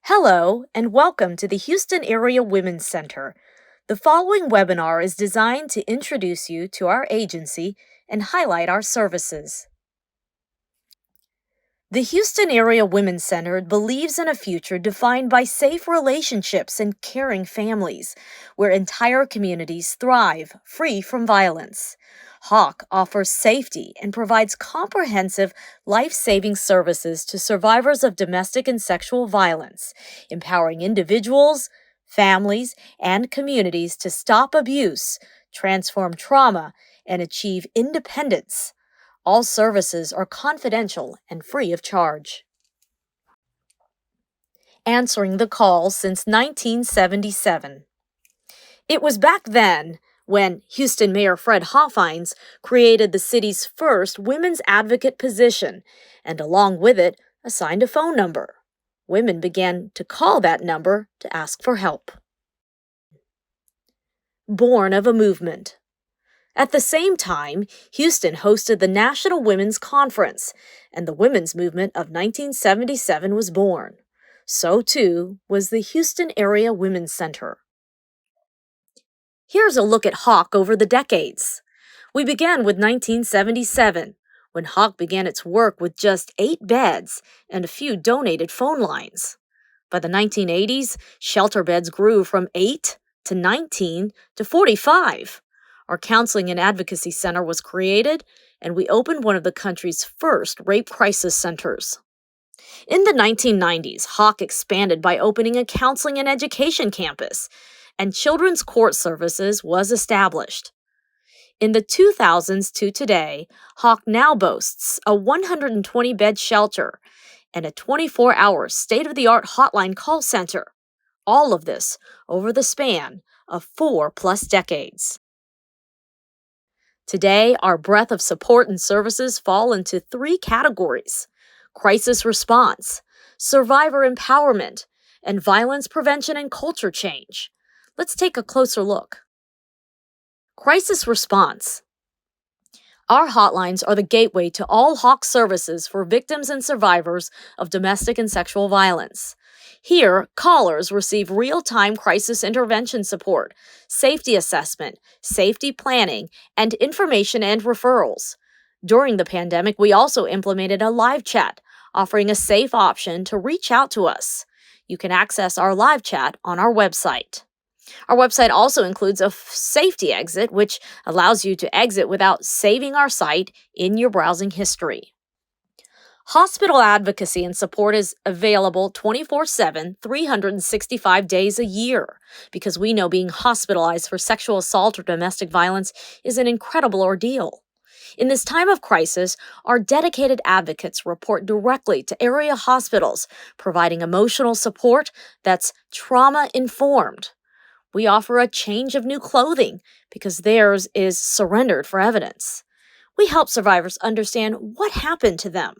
Hello, and welcome to the Houston Area Women's Center. The following webinar is designed to introduce you to our agency and highlight our services. The Houston Area Women's Center believes in a future defined by safe relationships and caring families, where entire communities thrive, free from violence. HAWC offers safety and provides comprehensive, life-saving services to survivors of domestic and sexual violence, empowering individuals, families, and communities to stop abuse, transform trauma, and achieve independence. All services are confidential and free of charge. Answering the call since 1977. It was back then when Houston Mayor Fred Hoffines created the city's first women's advocate position, and along with it, assigned a phone number. Women began to call that number to ask for help. Born of a movement. At the same time, Houston hosted the National Women's Conference, and the women's movement of 1977 was born. So, too, was the Houston Area Women's Center. Here's a look at HAWC over the decades. We began with 1977, when HAWC began its work with just 8 beds and a few donated phone lines. By the 1980s, shelter beds grew from 8 to 19 to 45. Our Counseling and Advocacy Center was created, and we opened one of the country's first rape crisis centers. In the 1990s, HAWC expanded by opening a counseling and education campus, and children's court services was established. In the 2000s to today, HAWC now boasts a 120-bed shelter and a 24-hour state-of-the-art hotline call center. All of this over the span of 4+ decades. Today, our breadth of support and services fall into 3 categories: crisis response, survivor empowerment, and violence prevention and culture change. Let's take a closer look. Crisis response. Our hotlines are the gateway to all HAWC services for victims and survivors of domestic and sexual violence. Here, callers receive real-time crisis intervention support, safety assessment, safety planning, and information and referrals. During the pandemic, we also implemented a live chat, offering a safe option to reach out to us. You can access our live chat on our website. Our website also includes a safety exit, which allows you to exit without saving our site in your browsing history. Hospital advocacy and support is available 24/7, 365 days a year, because we know being hospitalized for sexual assault or domestic violence is an incredible ordeal. In this time of crisis, our dedicated advocates report directly to area hospitals, providing emotional support that's trauma-informed. We offer a change of new clothing because theirs is surrendered for evidence. We help survivors understand what happened to them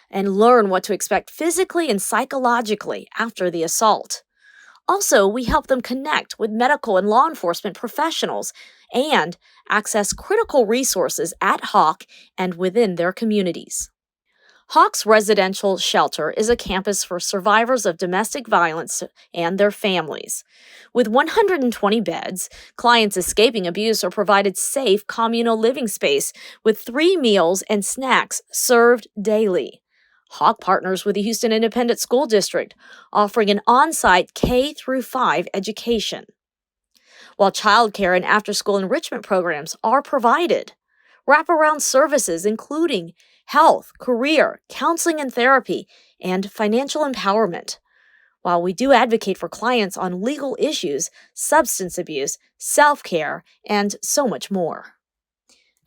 and learn what to expect physically and psychologically after the assault. Also, we help them connect with medical and law enforcement professionals and access critical resources at HAWC and within their communities. HAWC's residential shelter is a campus for survivors of domestic violence and their families. With 120 beds, clients escaping abuse are provided safe communal living space with 3 meals and snacks served daily. HAWC partners with the Houston Independent School District, offering an on-site K-5 education, while childcare and after-school enrichment programs are provided. Wraparound services including health, career, counseling and therapy, and financial empowerment. While we do advocate for clients on legal issues, substance abuse, self-care, and so much more.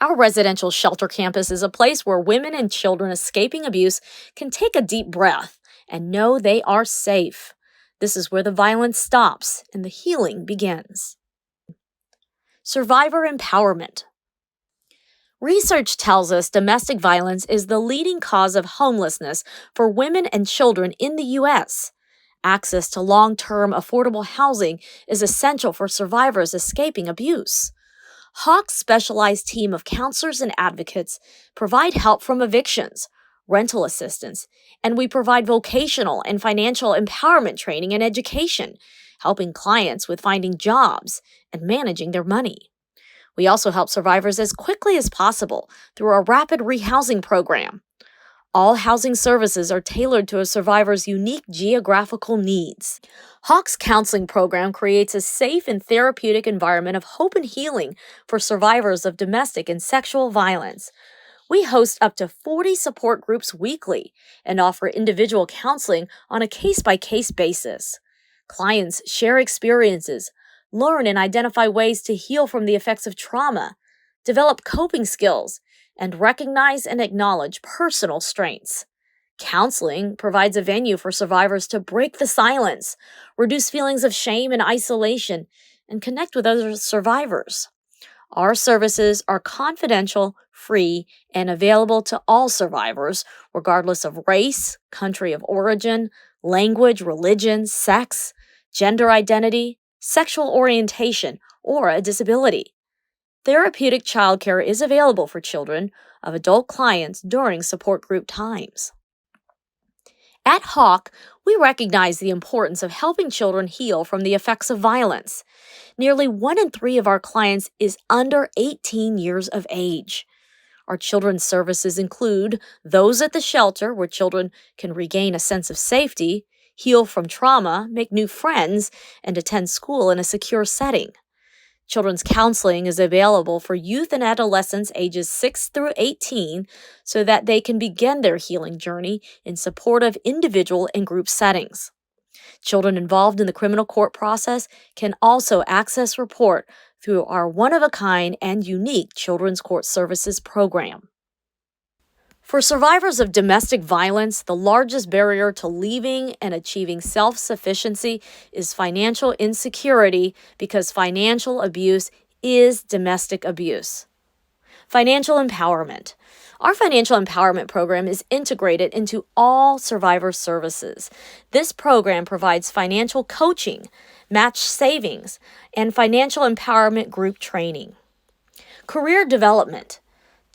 Our residential shelter campus is a place where women and children escaping abuse can take a deep breath and know they are safe. This is where the violence stops and the healing begins. Survivor empowerment. Research tells us domestic violence is the leading cause of homelessness for women and children in the U.S. Access to long-term affordable housing is essential for survivors escaping abuse. HAWC's specialized team of counselors and advocates provide help from evictions, rental assistance, and we provide vocational and financial empowerment training and education, helping clients with finding jobs and managing their money. We also help survivors as quickly as possible through our rapid rehousing program. All housing services are tailored to a survivor's unique geographical needs. HAWC'S counseling program creates a safe and therapeutic environment of hope and healing for survivors of domestic and sexual violence. We host up to 40 support groups weekly and offer individual counseling on a case-by-case basis. Clients share experiences, learn and identify ways to heal from the effects of trauma, develop coping skills, and recognize and acknowledge personal strengths. Counseling provides a venue for survivors to break the silence, reduce feelings of shame and isolation, and connect with other survivors. Our services are confidential, free, and available to all survivors, regardless of race, country of origin, language, religion, sex, gender identity, sexual orientation, or a disability. Therapeutic childcare is available for children of adult clients during support group times. At HAWC, we recognize the importance of helping children heal from the effects of violence. Nearly 1 in 3 of our clients is under 18 years of age. Our children's services include those at the shelter, where children can regain a sense of safety, heal from trauma, make new friends, and attend school in a secure setting. Children's counseling is available for youth and adolescents ages 6 through 18 so that they can begin their healing journey in supportive individual and group settings. Children involved in the criminal court process can also access support through our one-of-a-kind and unique Children's Court Services program. For survivors of domestic violence, the largest barrier to leaving and achieving self-sufficiency is financial insecurity, because financial abuse is domestic abuse. Financial empowerment. Our financial empowerment program is integrated into all survivor services. This program provides financial coaching, match savings, and financial empowerment group training. Career development.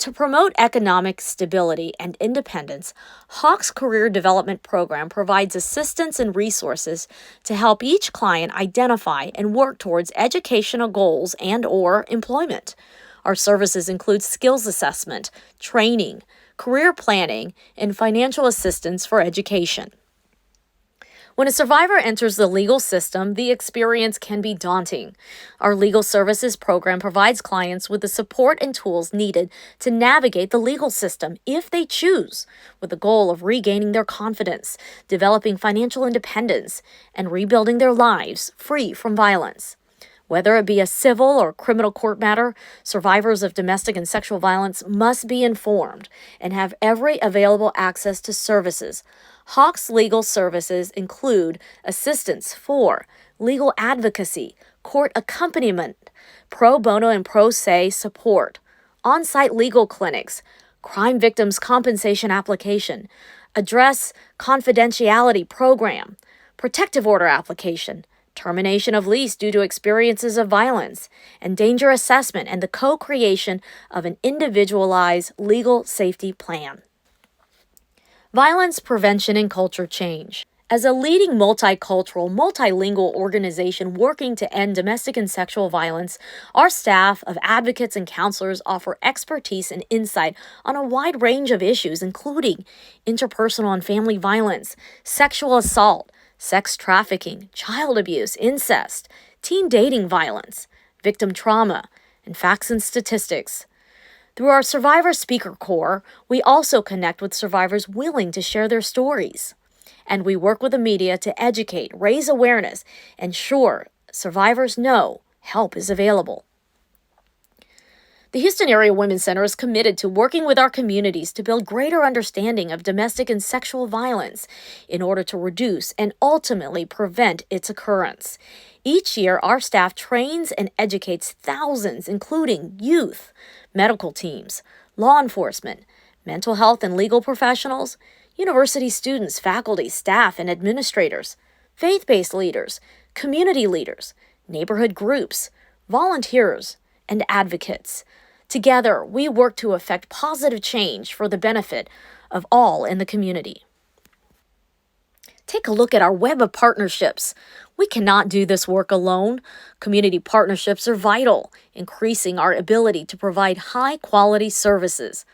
To promote economic stability and independence, HAWC'S Career Development Program provides assistance and resources to help each client identify and work towards educational goals and/or employment. Our services include skills assessment, training, career planning, and financial assistance for education. When a survivor enters the legal system, the experience can be daunting. Our legal services program provides clients with the support and tools needed to navigate the legal system if they choose, with the goal of regaining their confidence, developing financial independence, and rebuilding their lives free from violence. Whether it be a civil or criminal court matter, survivors of domestic and sexual violence must be informed and have every available access to services. HAWC'S legal services include assistance for legal advocacy, court accompaniment, pro bono and pro se support, on-site legal clinics, crime victims compensation application, address confidentiality program, protective order application, termination of lease due to experiences of violence, and danger assessment, and the co-creation of an individualized legal safety plan. Violence prevention and culture change. As a leading multicultural, multilingual organization working to end domestic and sexual violence, our staff of advocates and counselors offer expertise and insight on a wide range of issues, including interpersonal and family violence, sexual assault, sex trafficking, child abuse, incest, teen dating violence, victim trauma, and facts and statistics. Through our Survivor Speaker Corps, we also connect with survivors willing to share their stories. And we work with the media to educate, raise awareness, and ensure survivors know help is available. The Houston Area Women's Center is committed to working with our communities to build greater understanding of domestic and sexual violence in order to reduce and ultimately prevent its occurrence. Each year, our staff trains and educates thousands, including youth, medical teams, law enforcement, mental health and legal professionals, university students, faculty, staff, and administrators, faith-based leaders, community leaders, neighborhood groups, volunteers, and advocates. Together, we work to effect positive change for the benefit of all in the community. Take a look at our web of partnerships. We cannot do this work alone. Community partnerships are vital, increasing our ability to provide high-quality services.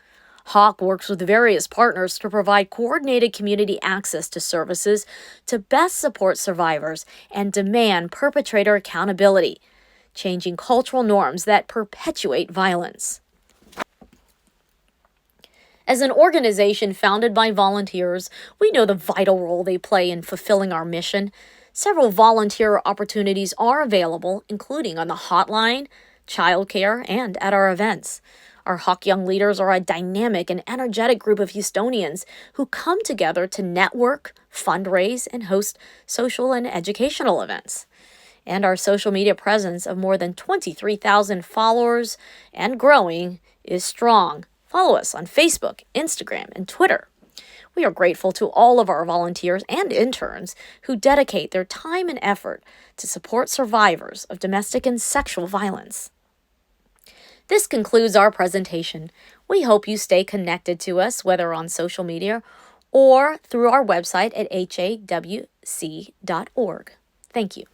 HAWC works with various partners to provide coordinated community access to services to best support survivors and demand perpetrator accountability, changing cultural norms that perpetuate violence. As an organization founded by volunteers, we know the vital role they play in fulfilling our mission. Several volunteer opportunities are available, including on the hotline, childcare, and at our events. Our HAWC Young Leaders are a dynamic and energetic group of Houstonians who come together to network, fundraise, and host social and educational events. And our social media presence of more than 23,000 followers and growing is strong. Follow us on Facebook, Instagram, and Twitter. We are grateful to all of our volunteers and interns who dedicate their time and effort to support survivors of domestic and sexual violence. This concludes our presentation. We hope you stay connected to us, whether on social media or through our website at hawc.org. Thank you.